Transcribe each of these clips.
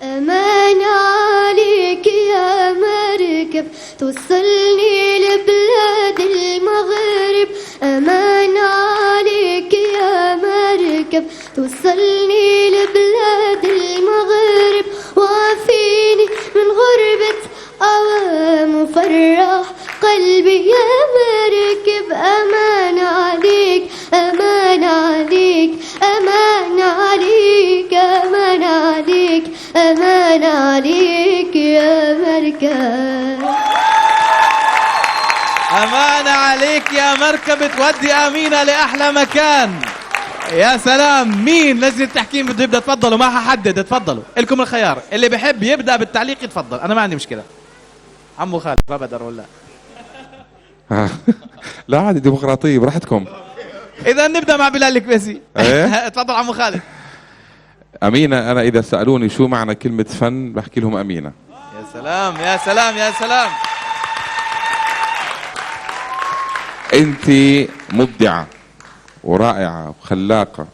أمان عليك يا مركب توصلني لبلاد المغرب، أمان عليك يا مركب توصلني لبلاد المغرب، وعافيني من غربة أوام وفرح قلبي يا مركب. أمان عليك أمان عليك أمان عليك أمان عليك أمان عليك يا مركب. أمان عليك يا مركب تودي أمينة لأحلى مكان. يا سلام. مين لجنة التحكيم بده يبدأ؟ تفضلوا، ما ححدد، تفضلوا لكم الخيار. اللي بحب يبدأ بالتعليق يتفضل، أنا ما عندي مشكلة. عمو خالد ما بدر ولا لا عادي، ديمقراطية براحتكم. إذا نبدأ مع بلال الكبيسي. إيه؟ تفضل عمو خالد. أمينة، أنا إذا سألوني شو معنى كلمة فن بحكي لهم أمينة. يا سلام يا سلام يا سلام. أنت مبدعة ورائعة وخلاقة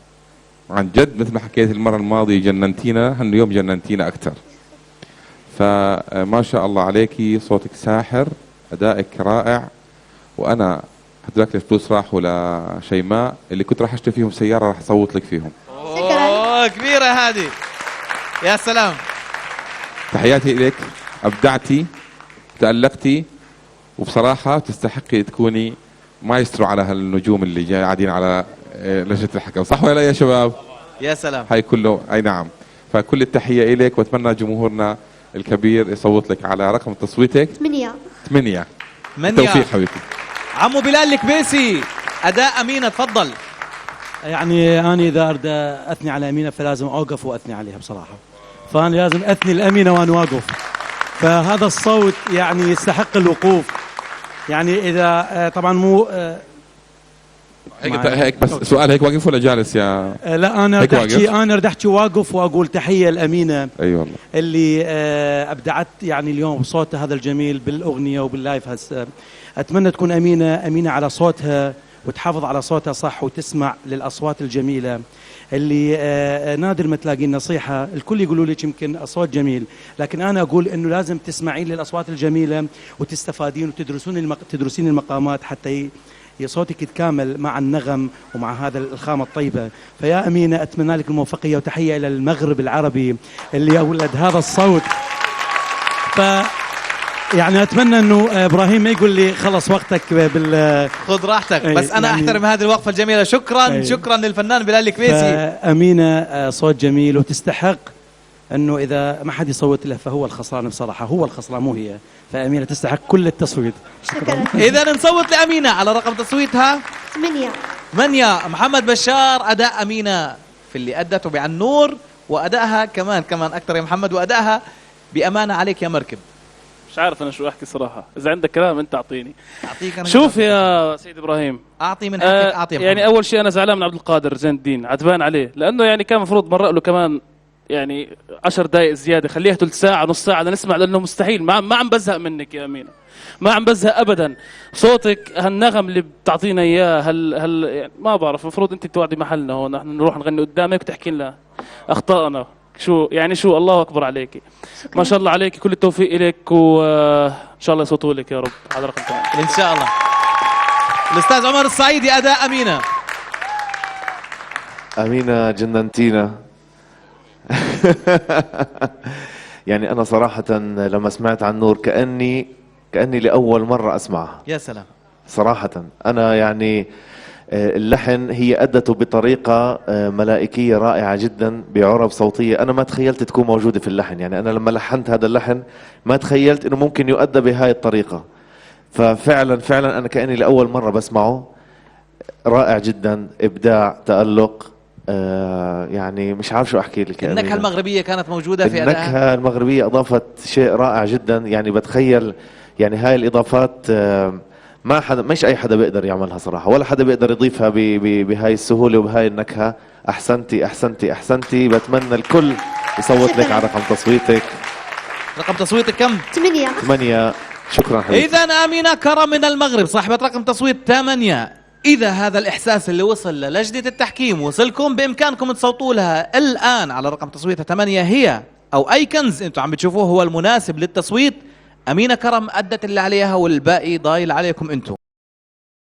عن جد، مثل ما حكيت المرة الماضية جننتينا، هاليوم جننتينا أكثر. فما شاء الله عليكي، صوتك ساحر، أدائك رائع. وأنا هدولك الفلوس راحوا لشيماء اللي كنت راح أشتري فيهم سيارة، راح أصوت لك فيهم. أوه كبيرة هذه. يا سلام. تحياتي لك، أبدعتي، تألقتي، وبصراحة تستحقي تكوني مايسترو على هالنجوم اللي جاي قاعدين على لجنة الحكم، صح ولا لا يا شباب؟ يا سلام. هاي كله، أي نعم. فكل التحية إليك، وأتمنى جمهورنا الكبير يصوت لك على رقم تصويتك 8. توفيق حبيبتي. عمو بلال الكبيسي، أداء أمينة تفضل. يعني أنا إذا أريد أثني على أمينة فلازم أوقف وأثني عليها بصراحة، فأنا لازم أثني الأمينة وأنا واقف. فهذا الصوت يعني يستحق الوقوف. يعني إذا طبعا مو هيك بس سؤال، هيك واقف ولا جالس يا؟ لا أنا رح أحكي واقف، وأقول تحية الأمينة. أي والله. اللي أبدعت يعني اليوم بصوتها هذا الجميل بالأغنية وباللايف هسه. أتمنى تكون أمينة على صوتها، وتحافظ على صوتها صح، وتسمع للأصوات الجميلة اللي نادر ما تلاقي نصيحة. الكل يقولوا لي يمكن الصوت جميل، لكن أنا أقول إنه لازم تسمعين للأصوات الجميلة وتستفادين تدرسين المقامات حتى صوتك يتكامل مع النغم ومع هذا الخامة الطيبة. فيا أمينة أتمنى لك الموفقية، وتحية إلى المغرب العربي اللي أولد هذا الصوت. يعني أتمنى أنه إبراهيم ما يقول لي خلص وقتك خذ راحتك. بس أنا يعني أحترم هذه الوقفة الجميلة. شكرا شكرا للفنان بلال الكبيسي. أمينة صوت جميل، وتستحق أنه إذا ما حد يصوت له فهو الخسران بصراحة، هو الخسران مو هي. فأمينة تستحق كل التصويت. شكرا. إذا نصوت لأمينة على رقم تصويتها 8. محمد بشار، أداء أمينة في اللي أدته بعنور، وأدائها كمان أكثر يا محمد، وأدائها بأمانة عليك يا مركب. مش عارف أنا شو أحكي صراحة. إذا عندك كلام أنت أعطيني. أعطيك أنا. شوف يا سيد إبراهيم، أعطي من حقك. أعطي يعني أول شيء أنا زعلان من عبد القادر زين الدين، عتبان عليه، لأنه يعني كان المفروض مرق له كمان يعني 10 دقائق زيادة، خليها ثلث ساعة نص ساعة نسمع، لأنه مستحيل. ما عم بزهق منك يا أمينة، ما عم بزهق أبدا. صوتك هالنغم اللي بتعطينا إياه يعني ما بعرف، المفروض أنت توعدي محلنا هون، نحن نروح نغني قدامك وتحكي لنا أخطائنا. شو الله أكبر عليكي. ما شاء الله عليكي، كل التوفيق إليك، وإن شاء الله يصوتوا لك يا رب على رقم 8 إن شاء الله. الأستاذ عمر الصعيدي، أداء أمينة. أمينة جننتينا. يعني أنا صراحة لما سمعت عن نور كأني لأول مرة أسمعها. يا سلام. صراحة أنا يعني اللحن هي أدته بطريقة ملائكية رائعة جدا، بعرب صوتية أنا ما تخيلت تكون موجودة في اللحن. يعني أنا لما لحنت هذا اللحن ما تخيلت إنه ممكن يؤدى بهاي الطريقة. ففعلا أنا كأني لأول مرة بسمعه. رائع جدا، إبداع، تألق. يعني مش عارف شو أحكي لك. النكهة المغربية كانت موجودة في أدائها. النكهة المغربية أضافت شيء رائع جدا. يعني بتخيل يعني هاي الإضافات مش أي حدا بيقدر يعملها صراحة، ولا حدا بيقدر يضيفها بهاي السهولة وبهاي النكهة. أحسنتي. بتمنى الكل يصوت لك على رقم تصويتك. رقم تصويتك كم؟ 8. شكرا حبيبي. إذا أمينة كرم من المغرب صاحبة رقم تصويت 8. إذا هذا الإحساس اللي وصل للجنة التحكيم وصلكم، بإمكانكم تصوتوا لها الآن على رقم تصويتها 8. هي او اي كنز انتم عم بتشوفوه هو المناسب للتصويت، امينه كرم ادت اللي عليها والباقي ضايل عليكم انتم.